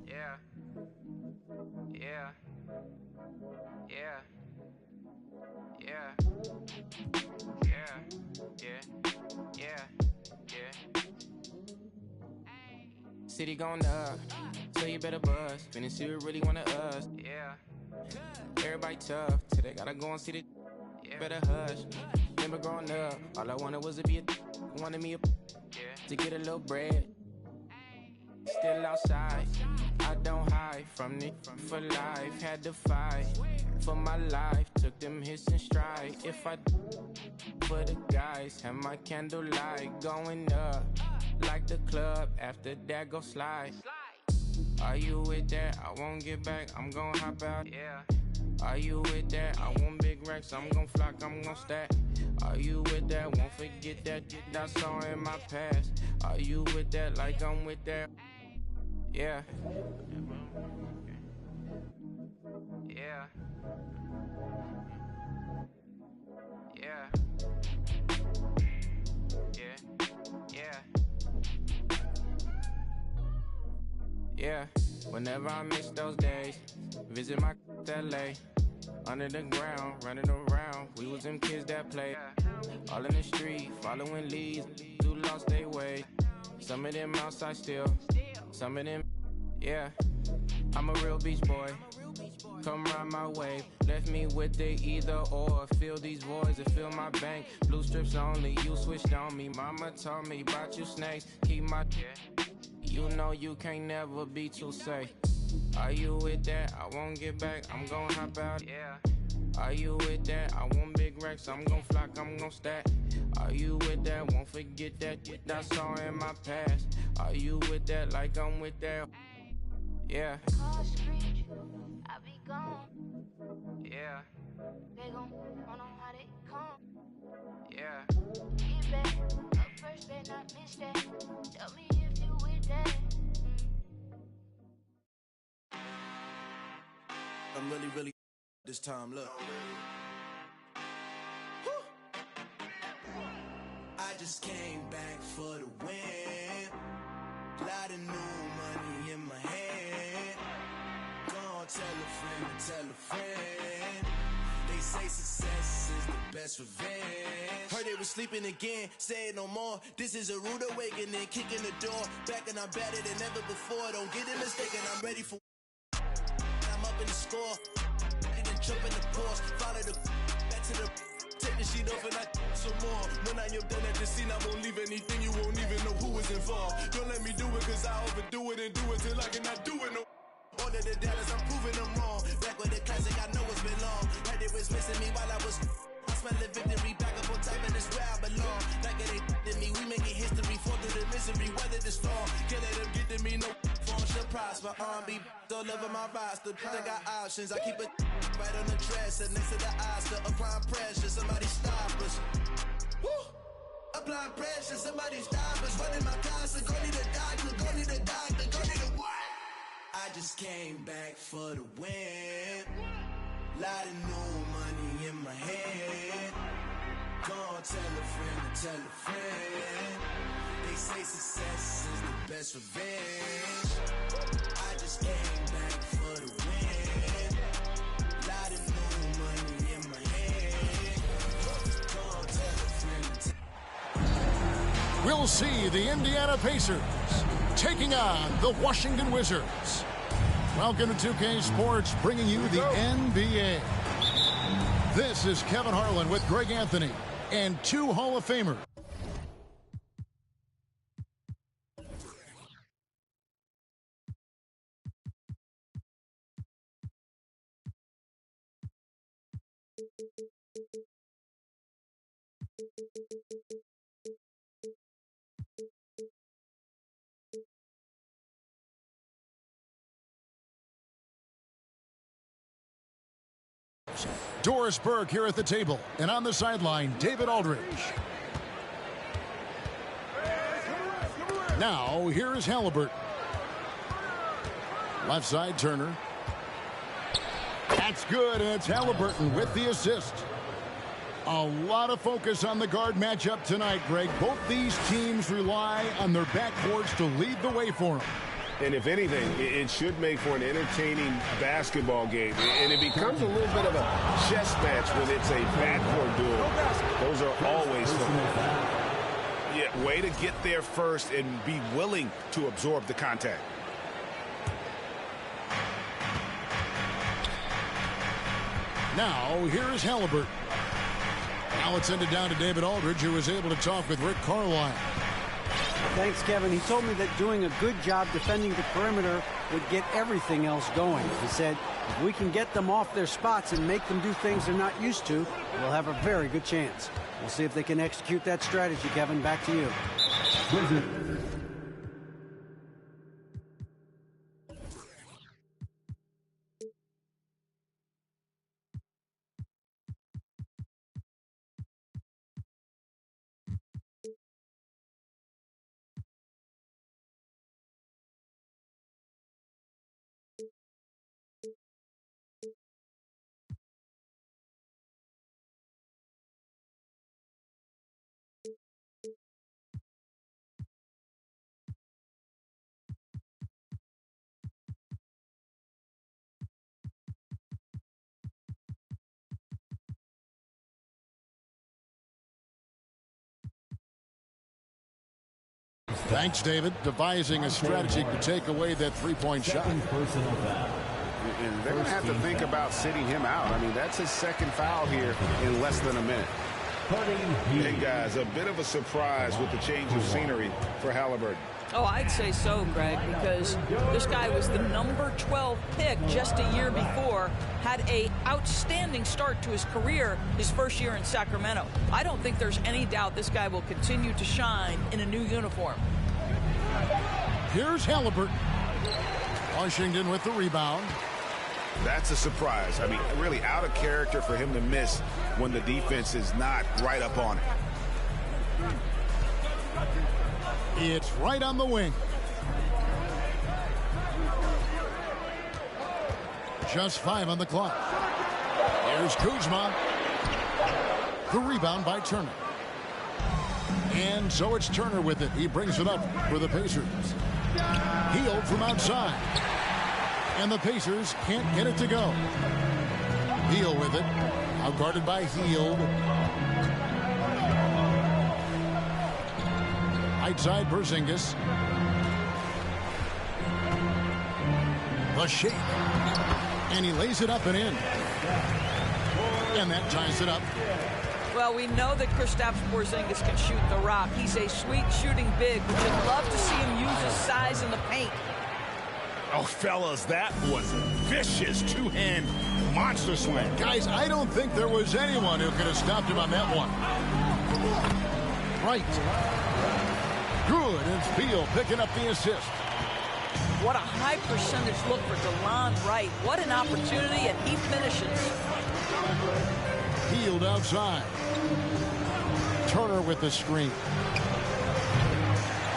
Yeah. Yeah. Yeah. Yeah. Yeah. Yeah. Yeah. Yeah. City going up, so you better buzz. Finna see who really wanna us. Yeah. Everybody tough, till they gotta go and see the better hush. Remember growing up, all I wanted was to be wanted me to get a little bread. Still outside, I don't hide from it for life. Had to fight for my life, took them hits in stride. If I for the guys, have my candlelight going up like the club. After that, go slide. Are you with that? I won't get back, I'm gon' hop out. Yeah. Are you with that? I want big racks, I'm gon' flock, I'm gon' stack. Are you with that? Won't forget that I saw in my past. Are you with that? Like I'm with that? Yeah. Yeah. Yeah. Yeah. Yeah. Yeah. Whenever I miss those days, visit my LA. Under the ground, running around, we was them kids that play. All in the street, following leads, who lost their way. Some of them outside still, some of them, yeah. I'm a real beach boy, come ride my wave. Left me with the either or, fill these voids and fill my bank. Blue strips only, you switched on me. Mama told me about you snakes, keep my, you know you can't never be too safe. Are you with that? I won't get back, I'm gon' hop out. Yeah. Are you with that? I want big racks, I'm gon' flock, I'm gon' stack. Are you with that? Won't forget that I saw in my past. Are you with that? Like I'm with that? Yeah. Call screech, I be gone. Yeah. They gon' run on how they come. Yeah. Get back, up first, better not miss that. Tell me if you with that. I'm really this time, look. I just came back for the win. Lot of new money in my hand. Gonna tell a friend to tell a friend. They say success is the best revenge. Heard they was sleeping again, say it no more. This is a rude awakening, kicking the door. Back and I'm better than ever before. Don't get it mistaken, I'm ready for. I'm up in the score. Jump in the course, follow the back to the take the sheet off and I some more. When I am done at the scene, I won't leave anything, you won't even know who was involved. Don't let me do it cause I overdo it and do it till I cannot do it no. All of the Dallas, I'm proving them wrong. Back with the classic, I know it's been long. Heard they was missing me while I was I smell the victory back up on top and it's where I belong. Like it ain't to me, we making history, fall through the misery, weather the storm. Can't let them get to me, no form should prosper. R&B all over my roster, I got options, I keep it right on the dresser, next to the Oscar, applying pressure, somebody stop us. Woo! Applying pressure, somebody stop us. Running my closet, go need a doctor, go need a doctor, go need a what? I just came back for the win. Lot of new money in my hand. Gonna tell a friend to tell a friend. They say success is the best revenge. I just came back for the win. Lot of new money in my hand. Gonna tell a friend to tell. We'll see the Indiana Pacers taking on the Washington Wizards. Welcome to 2K Sports, bringing you the NBA. This is Kevin Harlan with Greg Anthony and two Hall of Famers. Doris Burke here at the table, and on the sideline, David Aldridge. Now, here is Halliburton. Left side, Turner. That's good, and it's Halliburton with the assist. A lot of focus on the guard matchup tonight, Greg. Both these teams rely on their backcourts to lead the way for them. And if anything, it should make for an entertaining basketball game. And it becomes a little bit of a chess match when it's a backcourt duel. Those are always fun. Yeah, way to get there first and be willing to absorb the contact. Now, here is Halliburton. Now it's ended down to David Aldridge, who was able to talk with Rick Carlisle. Thanks, Kevin. He told me that doing a good job defending the perimeter would get everything else going. He said, if we can get them off their spots and make them do things they're not used to, we'll have a very good chance. We'll see if they can execute that strategy, Kevin. Back to you. Thanks, David. Devising a strategy to take away that three-point shot. And they're going to have to think about sitting him out. I mean, that's his second foul here in less than a minute. Hey, guys, a bit of a surprise with the change of scenery for Halliburton. Oh, I'd say so, Greg, because this guy was the number 12 pick just a year before, had a outstanding start to his career his first year in Sacramento. I don't think there's any doubt this guy will continue to shine in a new uniform. Here's Halliburton. Washington with the rebound. That's a surprise. I mean, really out of character for him to miss when the defense is not right up on it. It's right on the wing. Just 5 on the clock. Here's Kuzma. The rebound by Turner. And so it's Turner with it. He brings it up for the Pacers. Hield from outside. And the Pacers can't get it to go. Hield with it. Out guarded by Hield. Right side, Porzingis. The shake. And he lays it up and in. And that ties it up. Well, we know that Kristaps Porzingis can shoot the rock. He's a sweet shooting big. Would you love to see him use his size in the paint? Oh, fellas, that was a vicious two-hand monster slam. Guys, I don't think there was anyone who could have stopped him on that one. Right. Good, and Beal picking up the assist. What a high percentage look for DeLon Wright. What an opportunity, and he finishes. Hield outside. Turner with the screen.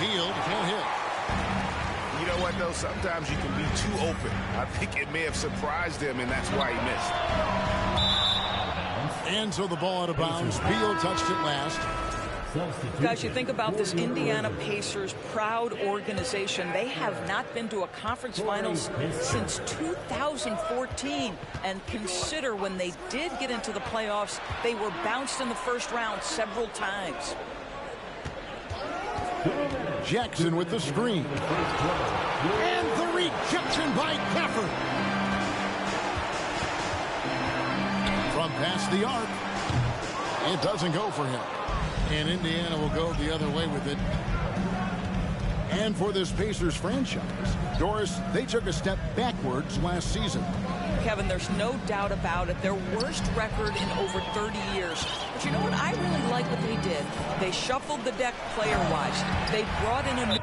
Hield can't hit. You know what, though? Sometimes you can be too open. I think it may have surprised him, and that's why he missed. And so the ball out of bounds. Beal touched it last. Guys, you think about this Indiana Pacers proud organization. They have not been to a conference finals since 2014. And consider when they did get into the playoffs, they were bounced in the first round several times. Jackson with the screen. And the rejection by Gafford. From past the arc. It doesn't go for him. And Indiana will go the other way with it. And for this Pacers franchise, Doris, they took a step backwards last season. Kevin, there's no doubt about it. Their worst record in over 30 years. But you know what? I really like what they did. They shuffled the deck player-wise. They brought in a...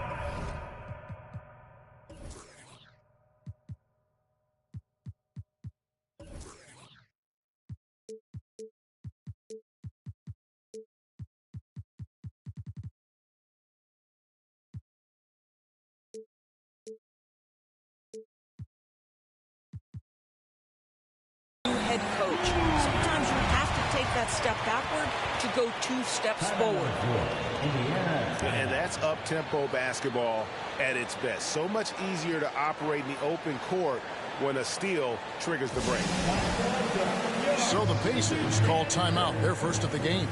head coach. Sometimes you have to take that step backward to to go 2 steps forward. And that's up-tempo basketball at its best. So much easier to operate in the open court when a steal triggers the break. So the Pacers call timeout. They're first of the game.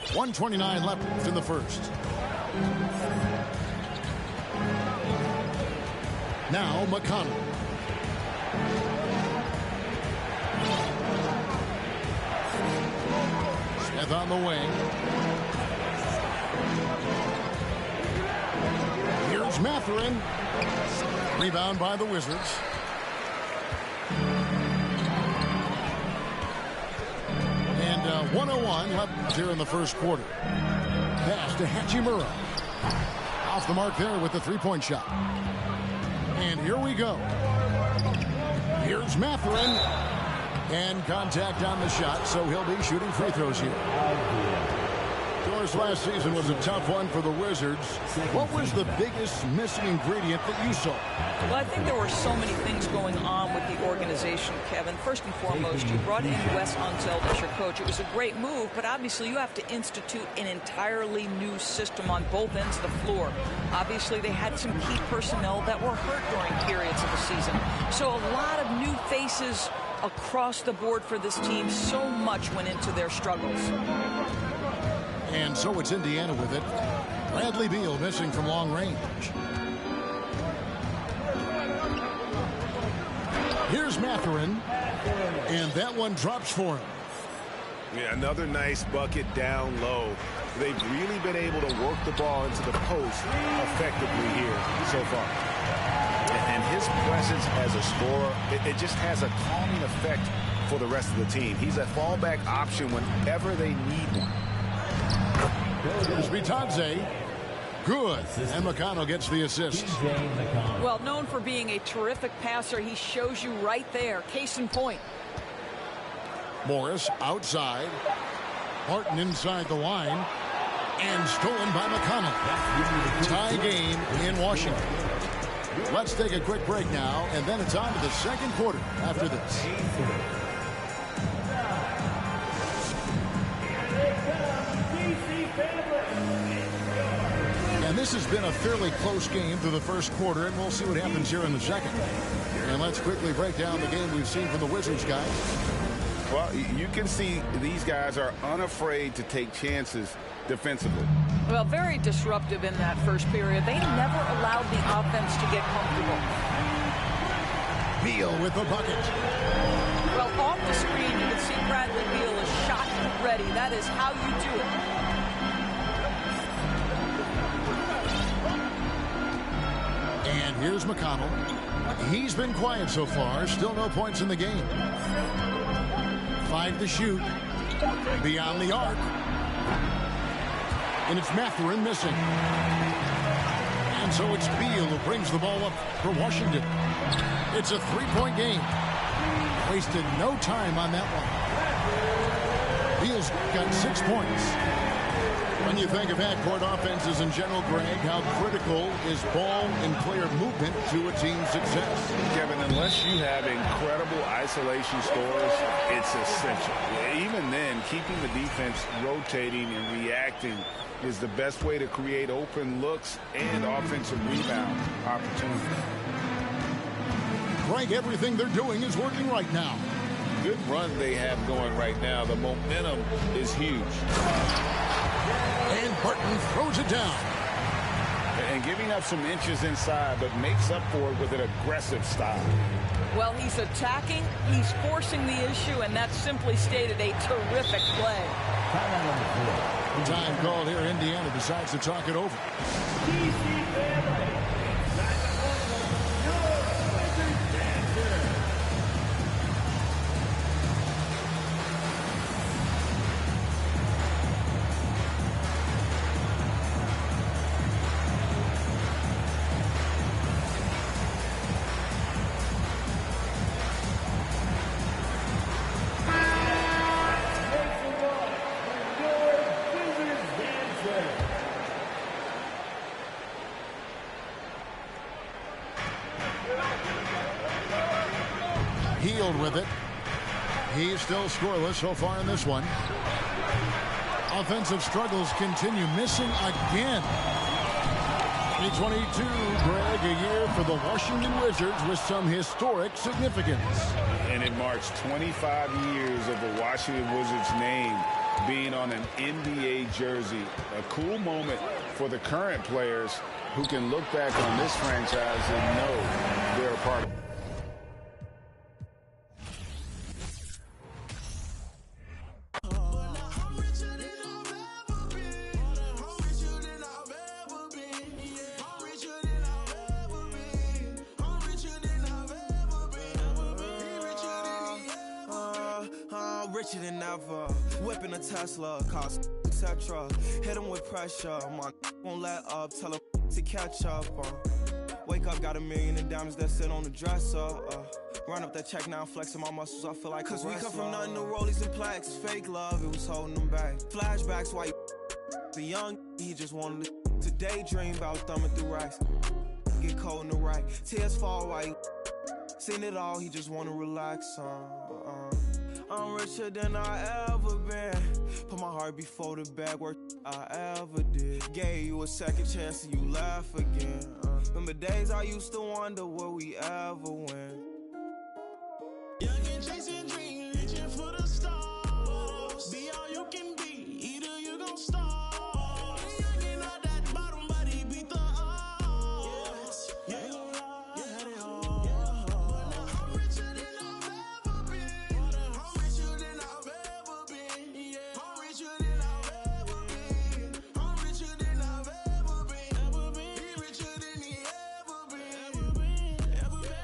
.129 left in the first. Now McConnell. Smith on the wing. Here's Mathurin. Rebound by the Wizards. And 1:01 left here in the first quarter. Pass to Hachimura. Off the mark there with the three-point shot. And here we go. Here's Mathurin. And contact on the shot, so he'll be shooting free throws here. Of course, last season was a tough one for the Wizards. What was the biggest missing ingredient that you saw? Well, I think there were so many things going on with the organization, Kevin. First and foremost, you brought in Wes Unseld as your coach. It was a great move, but obviously you have to institute an entirely new system on both ends of the floor. Obviously, they had some key personnel that were hurt during periods of the season. So a lot of new faces across the board for this team. So much went into their struggles. And so it's Indiana with it. Bradley Beal missing from long range. Here's Mathurin. And that one drops for him. Yeah, another nice bucket down low. They've really been able to work the ball into the post effectively here so far. And his presence as a scorer, it just has a calming effect for the rest of the team. He's a fallback option whenever they need one. Here's Bitadze. Good. And McConnell gets the assist. Well, known for being a terrific passer, he shows you right there. Case in point. Morris outside. Martin inside the line. And stolen by McConnell. Tie game in Washington. Let's take a quick break now, and then it's on to the second quarter after this. And this has been a fairly close game through the first quarter, and we'll see what happens here in the second. And let's quickly break down the game we've seen from the Wizards, guys. Well, you can see these guys are unafraid to take chances defensively. Well, very disruptive in that first period. They never allowed the offense to get comfortable. Beal with the bucket. Well, off the screen, you can see Bradley Beal is shot ready. That is how you do it. And here's McConnell. He's been quiet so far. Still no points in the game. 5 to shoot. Beyond the arc. And it's Mathurin missing. And so it's Beal who brings the ball up for Washington. It's a three-point game. Wasted no time on that one. Beal's got 6 points. When you think of half-court offenses in general, Greg, how critical is ball and player movement to a team's success? Kevin, unless you have incredible isolation scores, it's essential. Even then, keeping the defense rotating and reacting is the best way to create open looks and offensive rebound opportunities. Greg, everything they're doing is working right now. Good run they have going right now. The momentum is huge. And Barton throws it down. And giving up some inches inside, but makes up for it with an aggressive style. Well, he's attacking, he's forcing the issue, and that's simply stated a terrific play. Time called here. Indiana decides to talk it over. Allen with it. He's still scoreless so far in this one. Offensive struggles continue, missing again. 2022, Greg, a year for the Washington Wizards with some historic significance. And it marks 25 years of the Washington Wizards name being on an NBA jersey. A cool moment for the current players who can look back on this franchise and know they're a part of it. Richer than ever, whipping a Tesla, cost etc. Hit him with pressure, my won't let up, tell him to catch up. Wake up, got $1 million in diamonds that sit on the dresser. Run up that check now, flexing my muscles, I feel like cause we come from nothing to rollies and plaques. Fake love, it was holding them back. Flashbacks, why the young, he just wanted to daydream about thumbing through racks. Get cold in the right, tears fall while seen it all, he just wanna relax. I'm richer than I ever been. Put my heart before the bad work I ever did. Gave you a second chance and you laugh again. Remember days I used to wonder will we ever win. Young and chasing dreams, reaching for the stars. Be all you can be, either you gon' starve. Young and at that bottom, but he beat the odds. Yeah, you had it all. But now I'm richer than I've ever been. I'm richer than I've ever been. Yeah, I'm richer than I've ever been. I'm richer than I've ever been. Be richer than he ever been. Ever been.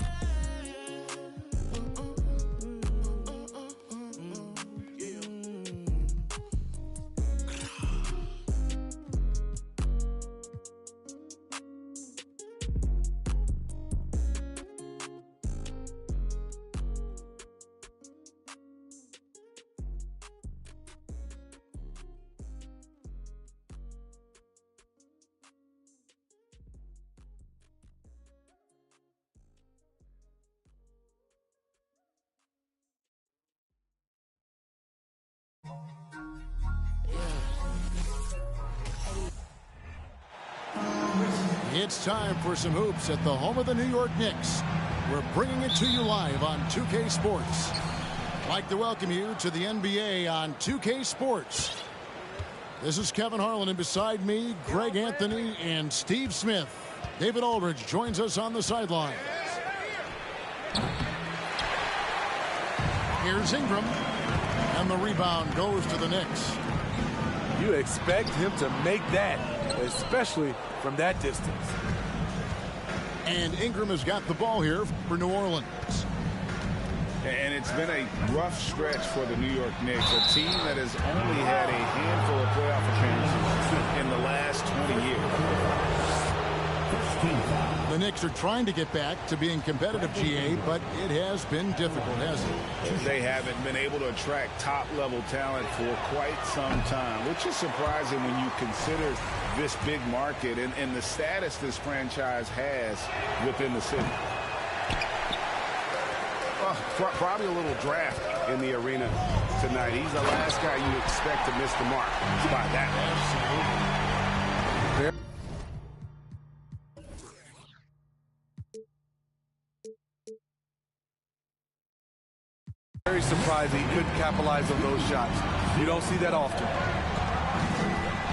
It's time for some hoops at the home of the New York Knicks. We're bringing it to you live on 2K Sports. I'd like to welcome you to the NBA on 2K Sports. This is Kevin Harlan, and beside me, Greg Anthony and Steve Smith. David Aldridge joins us on the sidelines. Here's Ingram, and the rebound goes to the Knicks. You expect him to make that, especially from that distance. And Ingram has got the ball here for New Orleans. And it's been a rough stretch for the New York Knicks, a team that has only had a handful of playoff appearances in the last 20 years. The Knicks are trying to get back to being competitive, GA, but it has been difficult, hasn't it? They haven't been able to attract top-level talent for quite some time, which is surprising when you consider this big market and the status this franchise has within the city. Well, probably a little draft in the arena tonight. He's the last guy you expect to miss the mark by that. Absolutely. Very surprising he couldn't capitalize on those shots. You don't see that often.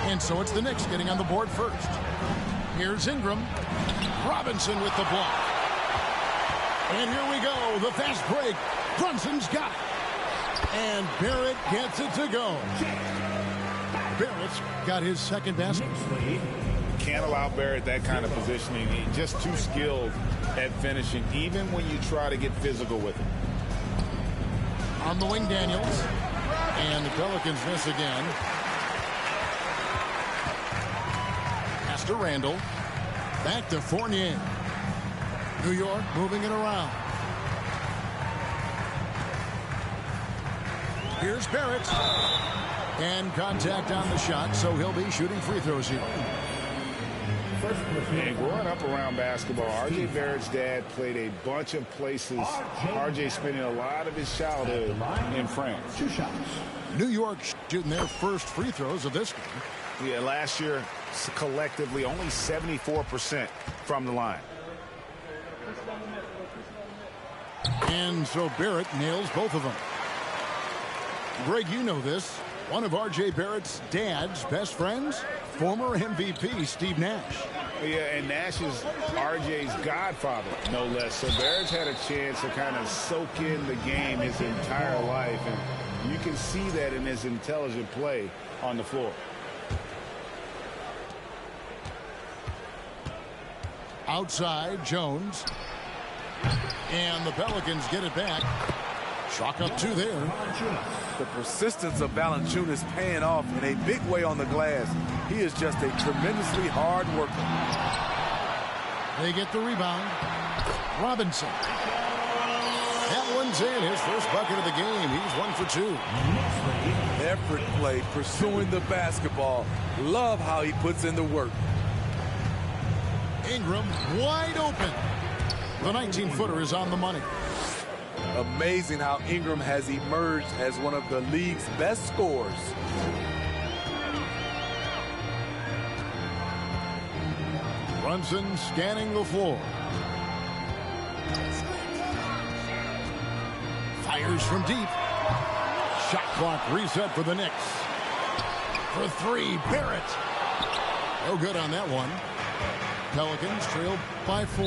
And so it's the Knicks getting on the board first. Here's Ingram. Robinson with the block. And here we go, the fast break. Brunson's got it. And Barrett gets it to go. Barrett's got his second basket. Can't allow Barrett that kind of positioning. He's just too skilled at finishing, even when you try to get physical with him. On the wing, Daniels. And the Pelicans miss again. Pass to Randall. Back to Fournier. New York moving it around. Here's Barrett. And contact on the shot, so he'll be shooting free throws here. And growing up around basketball, R.J. Barrett's dad played a bunch of places. R.J. spending a lot of his childhood in France. 2 shots. New York shooting their first free throws of this game. Yeah, last year, collectively, only 74% from the line. And so Barrett nails both of them. Greg, you know this. One of R.J. Barrett's dad's best friends, former MVP Steve Nash. Yeah, and Nash is R.J.'s godfather, no less. So Barrett's had a chance to kind of soak in the game his entire life, and you can see that in his intelligent play on the floor. Outside, Jones. And the Pelicans get it back. Chalk up 2 there. The persistence of Valanciunas paying off in a big way on the glass. He is just a tremendously hard worker. They get the rebound. Robinson. That one's in. His first bucket of the game. He's 1 for 2. Effort play, pursuing the basketball. Love how he puts in the work. Ingram wide open. The 19-footer is on the money. Amazing how Ingram has emerged as one of the league's best scorers. Brunson scanning the floor. Fires from deep. Shot clock reset for the Knicks. For 3, Barrett. No good on that one. Pelicans trail by 4.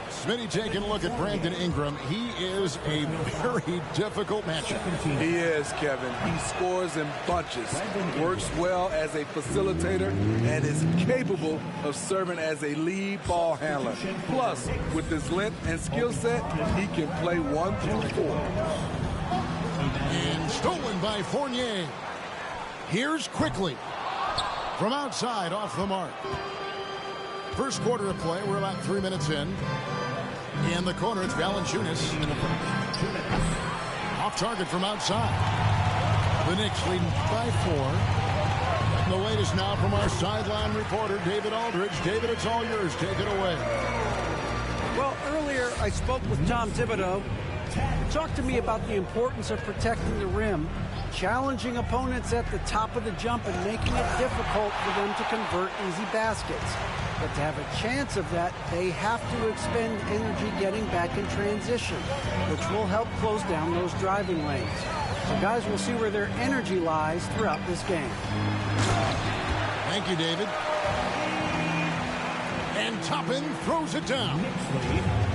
Smitty taking a look at Brandon Ingram. He is a very difficult matchup. He is, Kevin. He scores in bunches, works well as a facilitator, and is capable of serving as a lead ball handler. Plus, with his length and skill set, he can play 1 through 4. And stolen by Fournier. Here's Quickly. From outside, off the mark. First quarter of play, we're about 3 minutes in. In the corner, it's Valanciunas. Off target from outside. The Knicks leading by 4. The latest now from our sideline reporter, David Aldridge. David, it's all yours. Take it away. Well, earlier I spoke with Tom Thibodeau. He talked to me about the importance of protecting the rim, challenging opponents at the top of the jump, and making it difficult for them to convert easy baskets. But to have a chance of that, they have to expend energy getting back in transition, which will help close down those driving lanes. So guys, we'll see where their energy lies throughout this game. Thank you, David. And Toppin throws it down.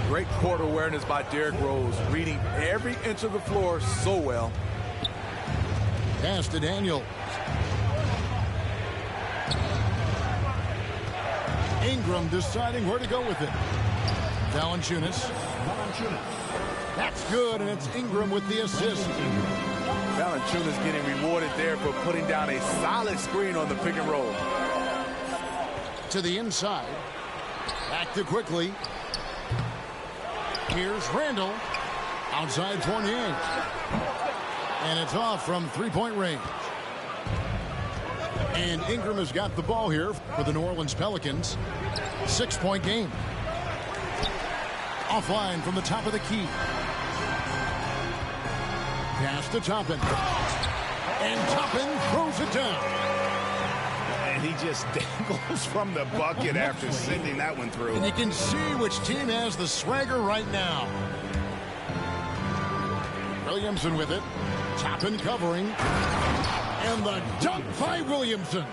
Great court awareness by Derrick Rose, reading every inch of the floor so well. Pass to Daniel. Ingram deciding where to go with it. Valanciunas. That's good, and it's Ingram with the assist. Valanciunas getting rewarded there for putting down a solid screen on the pick and roll. To the inside. Back to Quickly. Here's Randall. Outside Fournier. And it's off from three-point range. And Ingram has got the ball here for the New Orleans Pelicans. 6-point game. Offline from the top of the key. Pass to Toppin. And Toppin throws it down. And he just dangles from the bucket after sending that one through. And you can see which team has the swagger right now. Williamson with it. Toppin covering. And the dunk by Williamson.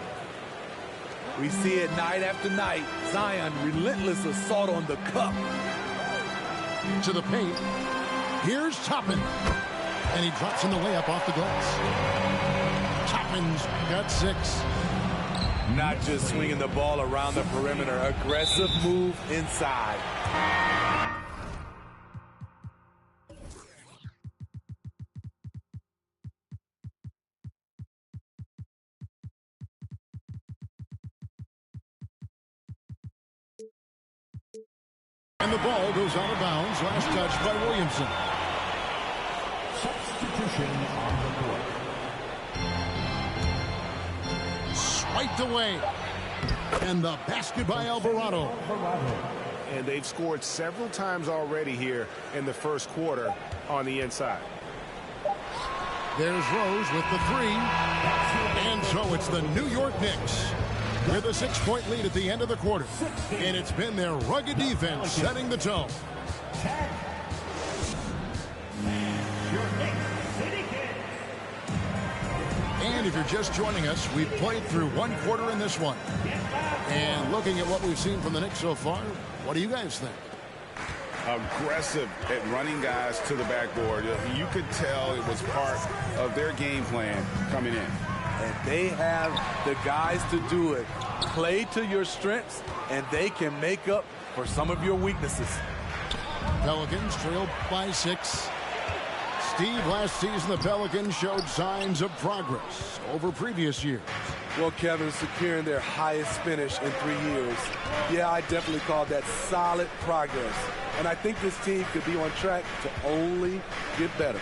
We see it night after night. Zion, relentless assault on the cup. To the paint. Here's Toppin. And he drops in the layup off the glass. Toppin's got 6. Not just swinging the ball around the perimeter. Aggressive move inside. And the ball goes out of bounds. Last touch by Williamson. Substitution on the court. Swiped away. And the basket by Alvarado. And they've scored several times already here in the first quarter on the inside. There's Rose with the three. And so it's the New York Knicks with a 6-point lead at the end of the quarter. And it's been their rugged defense setting the tone. And if you're just joining us, we've played through one quarter in this one. And looking at what we've seen from the Knicks so far, what do you guys think? Aggressive at running guys to the backboard. You could tell it was part of their game plan coming in. And they have the guys to do it. Play to your strengths, and they can make up for some of your weaknesses. Pelicans trailed by 6. Steve, last season the Pelicans showed signs of progress over previous years. Well, Kevin, securing their highest finish in 3 years. Yeah, I definitely call that solid progress. And I think this team could be on track to only get better.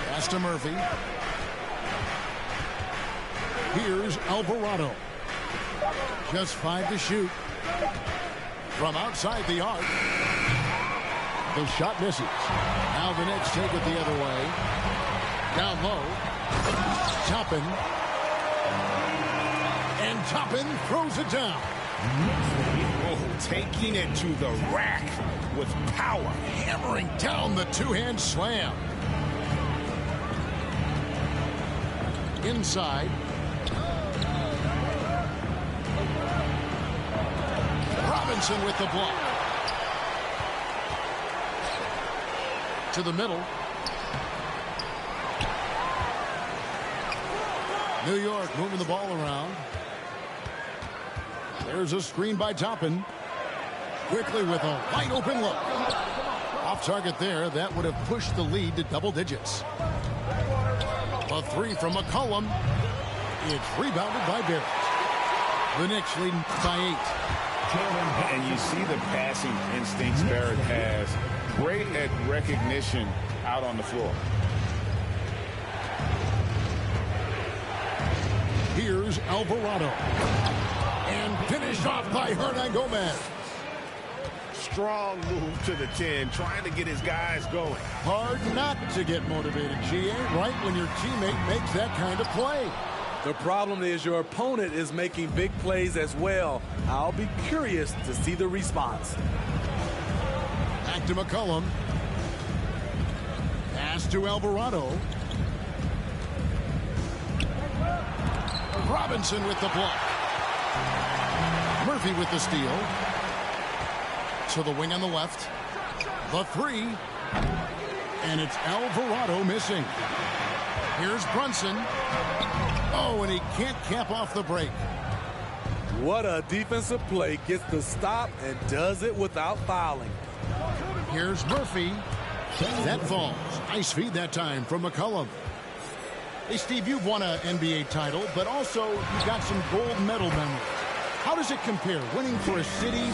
Pass to Murphy. Here's Alvarado. Just 5 to shoot. From outside the arc. The shot misses. Now the Knicks take it the other way. Down low. Toppin. And Toppin throws it down. Oh, taking it to the rack with power. Hammering down the two-hand slam. Inside. Robinson with the block. To the middle. New York moving the ball around. There's a screen by Toppin. Quickly with a wide open look. Off target there. That would have pushed the lead to double digits. A three from McCollum. It's rebounded by Barrett. The Knicks leading by 8. And you see the passing instincts Barrett has. Great at recognition out on the floor. Here's Alvarado. And finished off by Hernangomez. Strong move to the 10, trying to get his guys going. Hard not to get motivated, GA, right when your teammate makes that kind of play. The problem is your opponent is making big plays as well. I'll be curious to see the response. Back to McCollum. Pass to Alvarado. Robinson with the block. Murphy with the steal. To the wing on the left. The three. And it's Alvarado missing. Here's Brunson. Oh, and he can't cap off the break. What a defensive play. Gets the stop and does it without fouling. Here's Murphy. That falls. Nice feed that time from McCollum. Hey, Steve, you've won an NBA title, but also you've got some gold medal memories. How does it compare, winning for a city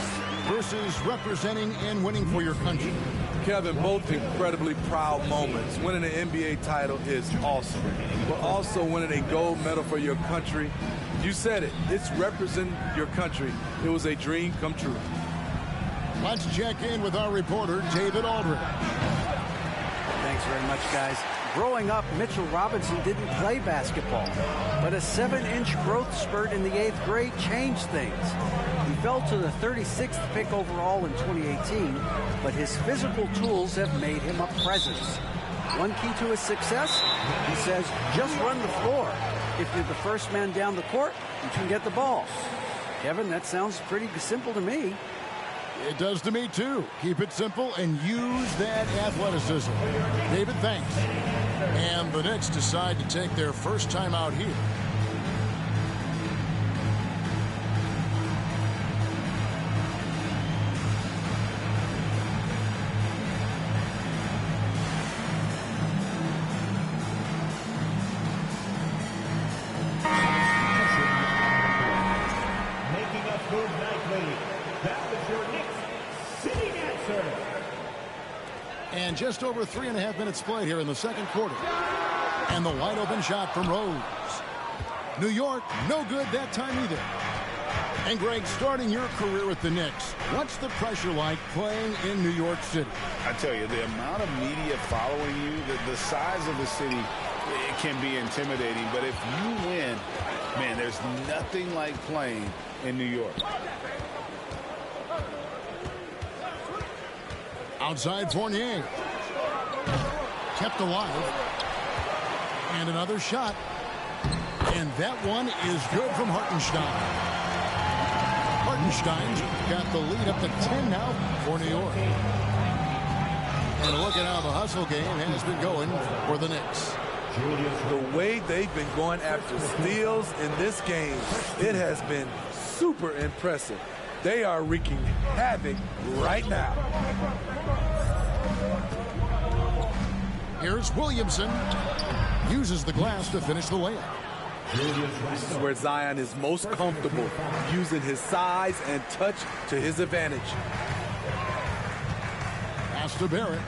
versus representing and winning for your country? Kevin, both incredibly proud moments. Winning an NBA title is awesome, but also winning a gold medal for your country, you said it, it's representing your country. It was a dream come true. Let's check in with our reporter, David Aldridge. Thanks very much, guys. Growing up, Mitchell Robinson didn't play basketball, but a 7-inch growth spurt in the 8th grade changed things. He fell to the 36th pick overall in 2018, but his physical tools have made him a presence. One key to his success, he says, just run the floor. If you're the first man down the court, you can get the ball. Kevin, that sounds pretty simple to me. It does to me, too. Keep it simple and use that athleticism. David, thanks. And the Knicks decide to take their first time out here. Making us move nicely. That was your Knicks sitting answer. And just over 3.5 minutes played here in the second quarter. And the wide open shot from Rose. New York, no good that time either. And Greg, starting your career with the Knicks, what's the pressure like playing in New York City? I tell you, the amount of media following you, the size of the city, it can be intimidating. But if you win, man, there's nothing like playing in New York. Outside Fournier. Kept alive. And another shot. And that one is good from Hartenstein. Hartenstein's got the lead up to 10 now for New York. And look at how the hustle game has been going for the Knicks. The way they've been going after steals in this game, it has been super impressive. They are wreaking havoc right now. Here's Williamson. Uses the glass to finish the layup. This is where Zion is most comfortable, using his size and touch to his advantage. Pass to Barrett.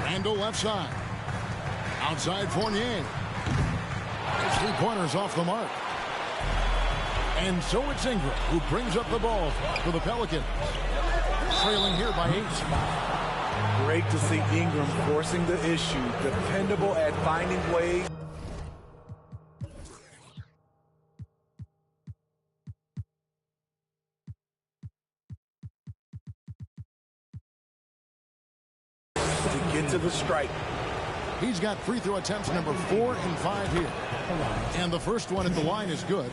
Randall left side. Outside Fournier. His 3 pointers off the mark. And so it's Ingram who brings up the ball for the Pelicans. Trailing here by 8. Great to see Ingram forcing the issue, dependable at finding ways. To get to the strike. He's got free throw attempts number 4 and 5 here. And the first one at the line is good.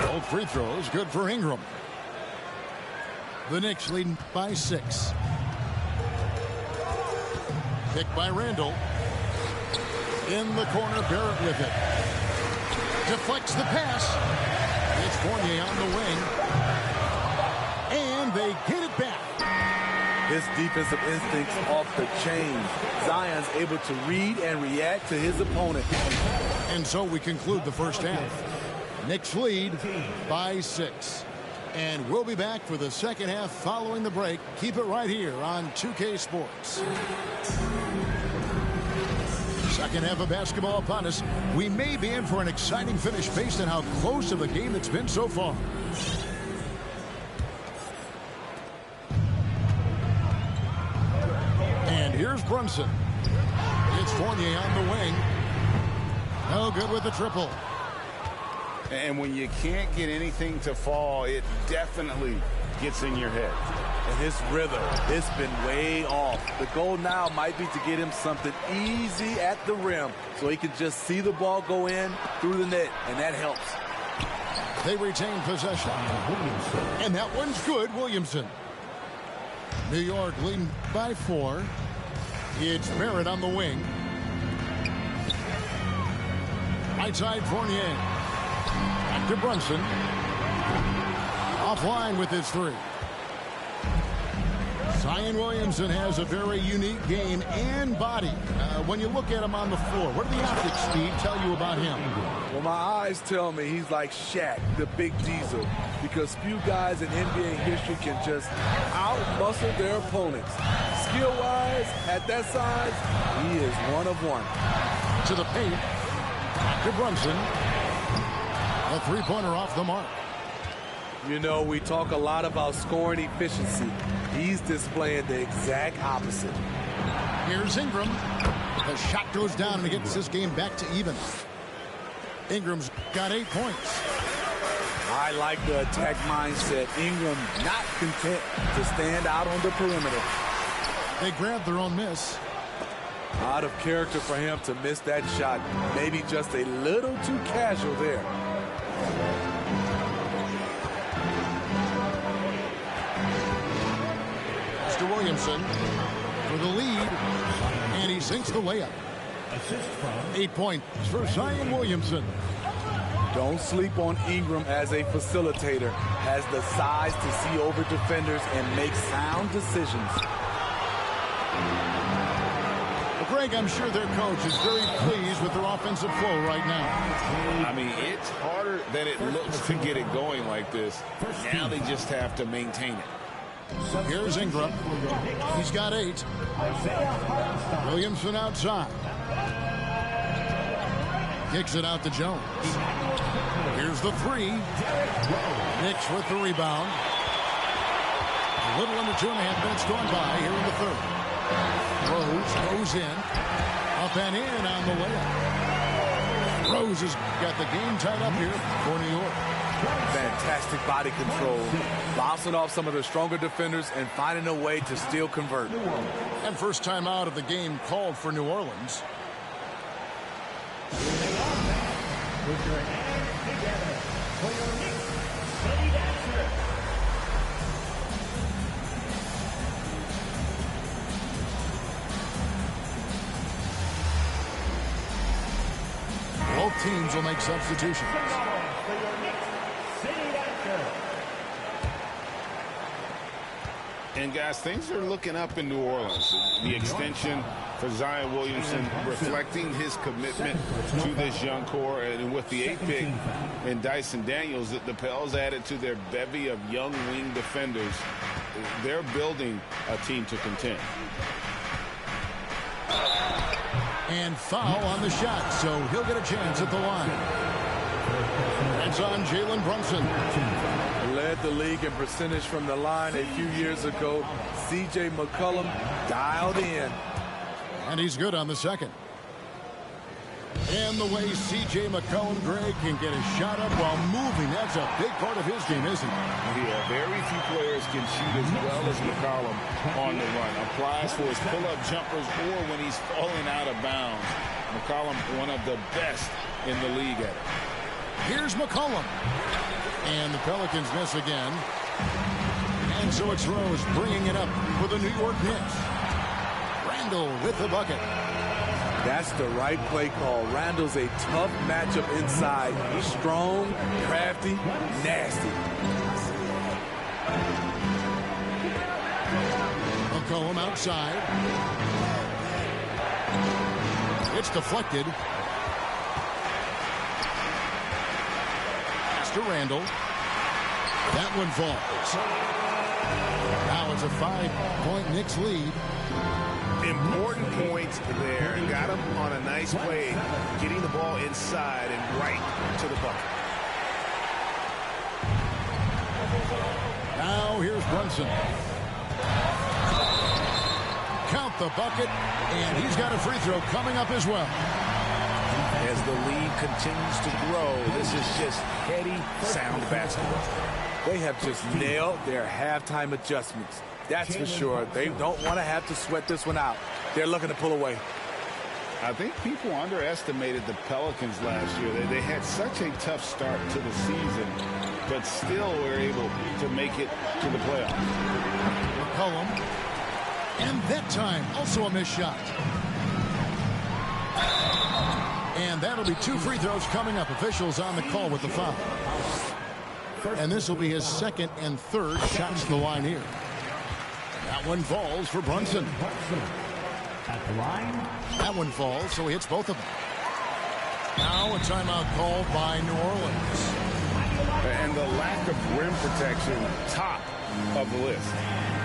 Both free throws good for Ingram. The Knicks leading by 6. Picked by Randall. In the corner, Barrett with it. Deflects the pass. It's Fournier on the wing. And they get it back. His defensive instincts off the chain. Zion's able to read and react to his opponent. And so we conclude the first half. Knicks lead by 6. And we'll be back for the second half following the break. Keep it right here on 2K Sports. Second half of basketball upon us. We may be in for an exciting finish based on how close of a game it's been so far. And here's Brunson. It's Fournier on the wing. No good with the triple. And when you can't get anything to fall, it definitely gets in your head. And his rhythm, it's been way off. The goal now might be to get him something easy at the rim so he can just see the ball go in through the net, and that helps. They retain possession. And that one's good, Williamson. New York leading by 4. It's Barrett on the wing. Right side, Fournier. Back to Brunson. Offline with his 3. Zion Williamson has a very unique game and body. When you look at him on the floor, what do the optics, Steve, tell you about him? Well, my eyes tell me he's like Shaq, the big diesel, because few guys in NBA history can just out-muscle their opponents. Skill-wise, at that size, he is one of one. To the paint. Back to Brunson. A 3-pointer off the mark. You know, we talk a lot about scoring efficiency. He's displaying the exact opposite. Here's Ingram. The shot goes down and he gets this game back to even. Ingram's got 8 points. I like the attack mindset. Ingram not content to stand out on the perimeter. They grabbed their own miss. Out of character for him to miss that shot. Maybe just a little too casual there. Mr. Williamson for the lead, and he sinks the layup. 8 points for Zion Williamson. Don't sleep on Ingram as a facilitator. Has the size to see over defenders and make sound decisions. Greg, I'm sure their coach is very pleased with their offensive flow right now. I mean, it's harder than it looks to get it going like this. Now they just have to maintain it. Here's Ingram. He's got 8. Williamson outside. Kicks it out to Jones. Here's the three. Knicks with the rebound. A little under 2.5 minutes gone by here in the third. Rose goes in. Up and in on the layup. Rose has got the game tied up here for New York. Fantastic body control. Bouncing off some of the stronger defenders and finding a way to still convert. And first time out of the game called for New Orleans. Put your hands together for your Knicks City Dancer. Both teams will make substitutions. For your Knicks City Dancer. And guys, things are looking up in New Orleans. The extension for Zion Williamson reflecting his commitment to this young core. And with the 8th pick and Dyson Daniels, the Pels added to their bevy of young wing defenders. They're building a team to contend. And foul on the shot, so he'll get a chance at the line. It's on Jalen Brunson. Led the league in percentage from the line a few years ago. C.J. McCollum dialed in. And he's good on the second. And the way C.J. McCollum, Greg, can get a shot up while moving, that's a big part of his game, isn't it? Yeah, very few players can shoot as well as McCollum on the run. Applies for his pull-up jumpers or when he's falling out of bounds. McCollum, one of the best in the league at it. Here's McCollum. And the Pelicans miss again. And so it's Rose bringing it up for the New York Knicks. Randall with the bucket. That's the right play call. Randall's a tough matchup inside. He's strong, crafty, nasty. McCollum outside. It's deflected. Pass to Randall. That one falls. Now it's a 5-point Knicks lead. Important points there. Got him on a nice play, getting the ball inside and right to the bucket. Now here's Brunson. Count the bucket, and he's got a free throw coming up as well. As the lead continues to grow, this is just heady, sound basketball. They have just nailed their halftime adjustments. That's for sure. They don't want to have to sweat this one out. They're looking to pull away. I think people underestimated the Pelicans last year. They had such a tough start to the season, but still were able to make it to the playoffs. McCollum. And that time, also a missed shot. And that'll be 2 free throws coming up. Officials on the call with the foul. And this will be his second and third shots to the line here. That one falls for Brunson. At the line. That one falls, so he hits both of them. Now a timeout called by New Orleans. And the lack of rim protection, top of the list.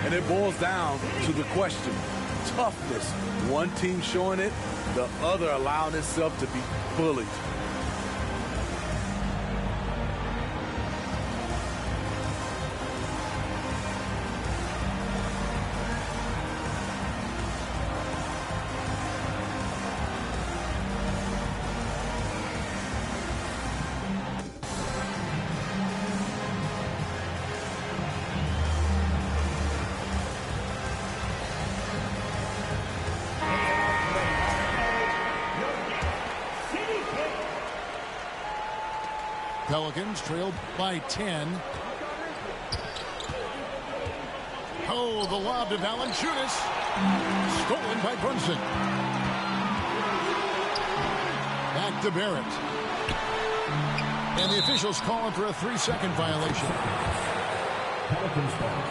And it boils down to the question, toughness. One team showing it, the other allowing itself to be bullied. Pelicans trailed by 10. Oh, the lob to Valanciunas. Stolen by Brunson. Back to Barrett. And the officials calling for a 3-second violation. Pelicans ball.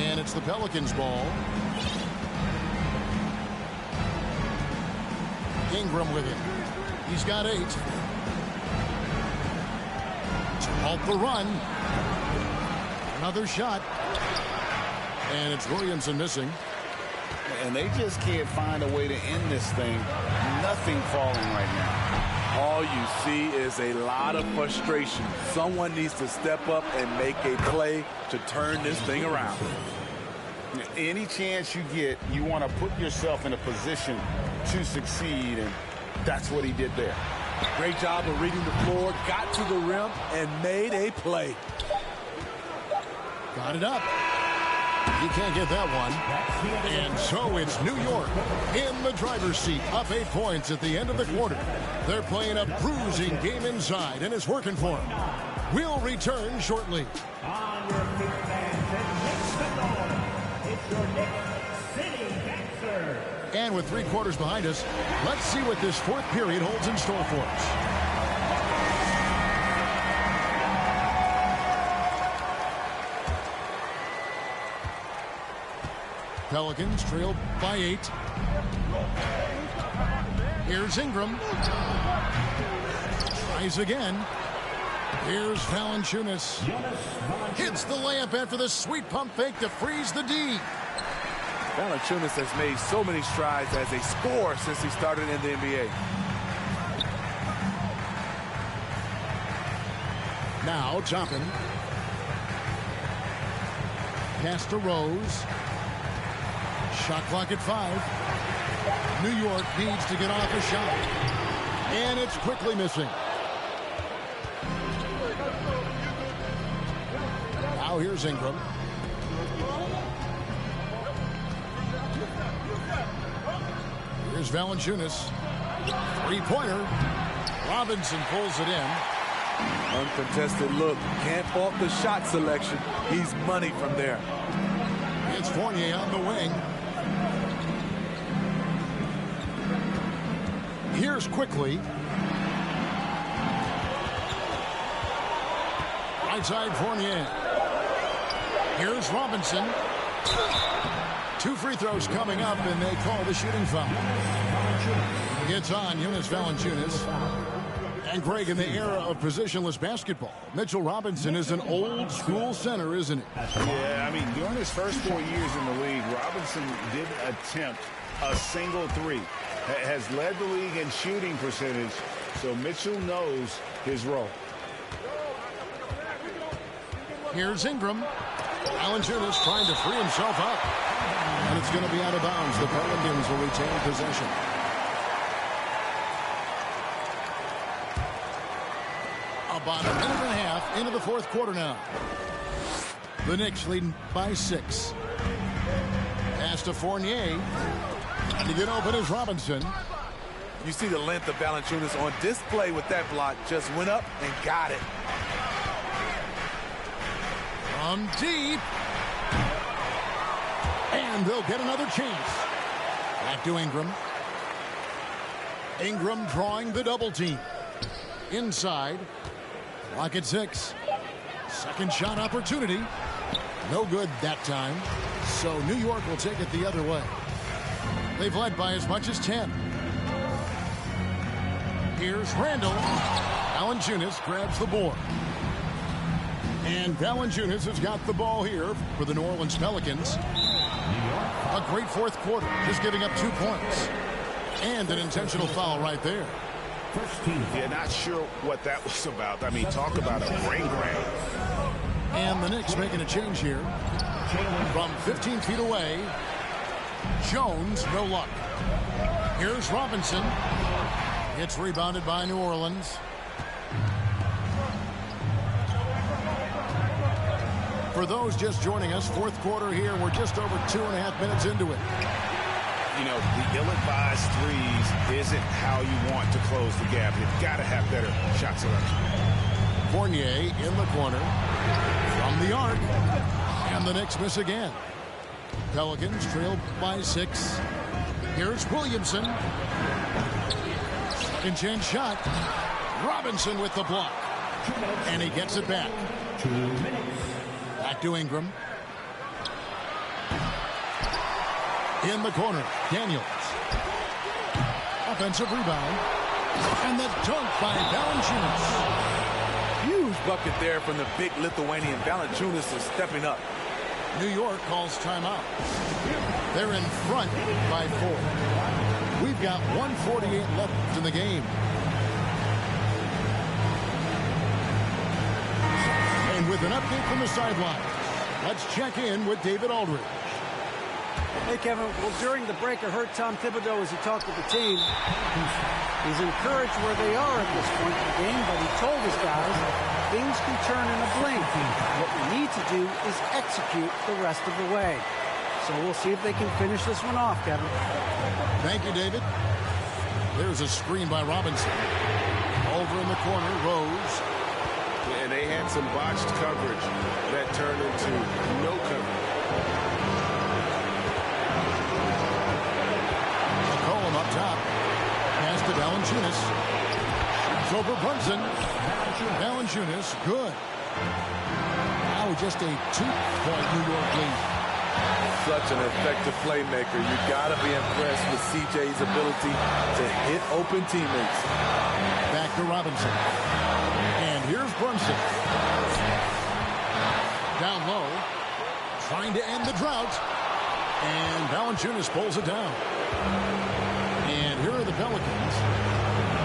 And it's the Pelicans ball. Ingram with it. He's got 8. To halt the run. Another shot. And it's Williamson missing. And they just can't find a way to end this thing. Nothing falling right now. All you see is a lot of frustration. Someone needs to step up and make a play to turn this thing around. Any chance you get, you want to put yourself in a position to succeed, and that's what he did there. Great job of reading the floor, got to the rim, and made a play. Got it up. You can't get that one. And so it's New York in the driver's seat, up 8 points at the end of the quarter. They're playing a bruising game inside, and it's working for them. We'll return shortly. On your feet, fans, and Knicks the North. It's your Knicks City Dancer. And with 3 quarters behind us, let's see what this fourth period holds in store for us. Pelicans trailed by 8. Here's Ingram. Tries again. Here's Valanciunas. Hits the layup after the sweet pump fake to freeze the D. Valanciunas has made so many strides as a scorer since he started in the NBA. Now Toppin. Pass to Rose. Shot clock at 5. New York needs to get off a shot. And it's quickly missing. Now here's Ingram. Here's Valanciunas. 3-pointer. Robinson pulls it in. Uncontested look. Can't fault the shot selection. He's money from there. It's Fournier on the wing. Here's Quickly. Right side Fournier. Here's Robinson. 2 free throws coming up, and they call the shooting foul. It's on Jonas Valanciunas. And Greg, in the era of positionless basketball, Mitchell Robinson is an old school center, isn't he? Yeah, I mean, during his first 4 years in the league, Robinson did attempt a single 3. Has led the league in shooting percentage, so Mitchell knows his role. Here's Ingram. Valanciunas trying to free himself up. And it's going to be out of bounds. The Pelicans will retain possession. About a minute and a half into the fourth quarter now. The Knicks leading by 6. Pass to Fournier. And to get open is Robinson. You see the length of Valanciunas on display with that block. Just went up and got it. From deep. And they'll get another chance. Back to Ingram. Ingram drawing the double team. Inside. Clock at 6. Second shot opportunity. No good that time. So New York will take it the other way. They've led by as much as 10. Here's Randall. Valanciunas grabs the board. And Valanciunas has got the ball here for the New Orleans Pelicans. A great fourth quarter, just giving up 2 points. And an intentional foul right there. Yeah, not sure what that was about. I mean, talk about a brain grab. And the Knicks making a change here. From 15 feet away, Jones, no luck. Here's Robinson. It's rebounded by New Orleans. For those just joining us, fourth quarter here, we're just over 2.5 minutes into it. You know, the ill-advised threes isn't how you want to close the gap. You've got to have better shot selection. Fournier in the corner. From the arc. And the Knicks miss again. Pelicans trail by 6. Here's Williamson. Second chance shot. Robinson with the block. And he gets it back. Back to Ingram. In the corner, Daniels. Offensive rebound. And the dunk by Valanciunas. Huge bucket there from the big Lithuanian. Valanciunas is stepping up. New York calls timeout. They're in front by 4. We've got 1:48 left in the game. And with an update from the sideline, let's check in with David Aldridge. Hey, Kevin. Well, during the break, I heard Tom Thibodeau as he talked with the team. He's encouraged where they are at this point in the game, but he told his guys things can turn in a blink. What we need to do is execute the rest of the way. So we'll see if they can finish this one off, Kevin. Thank you, David. There's a screen by Robinson. Over in the corner, Rose. And they had some botched coverage that turned into no coverage. McCollum up top. Pass to Valanciunas. It's over Brunson. Valanciunas, good. Now just a 2-point New York lead. Such an effective playmaker. You got to be impressed with CJ's ability to hit open teammates. Back to Robinson. And here's Brunson. Down low. Trying to end the drought. And Valanciunas pulls it down. And here are the Pelicans.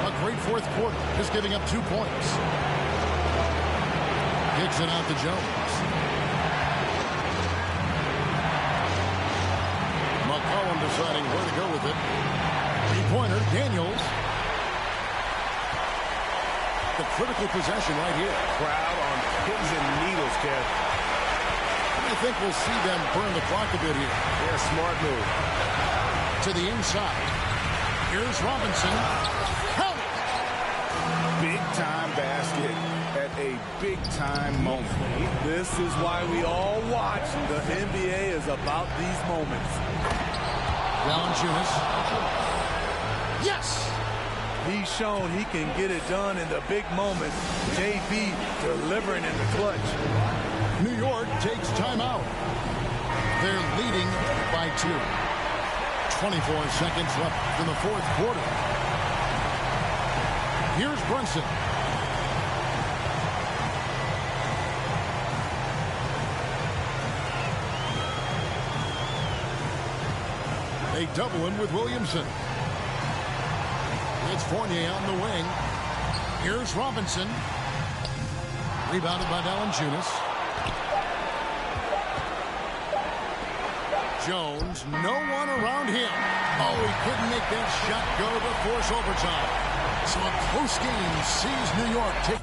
A great fourth quarter. Just giving up 2 points. Kicks it out to Jones. McCollum deciding where to go with it. Three-pointer, Daniels. The critical possession right here. Crowd on pins and needles, Kev. I think we'll see them burn the clock a bit here. Yeah, smart move. To the inside. Here's Robinson. Help! Big-time basket at a big-time moment. This is why we all watch. The NBA is about these moments. Valanciunas. Yes! He's shown he can get it done in the big moments. JB delivering in the clutch. New York takes timeout. They're leading by 2. 24 seconds left in the fourth quarter. Here's Brunson. They double him with Williamson. It's Fournier on the wing. Here's Robinson. Rebounded by Valanciunas. Jones, no one around him. Oh, he couldn't make that shot go to force overtime. So a close game sees New York take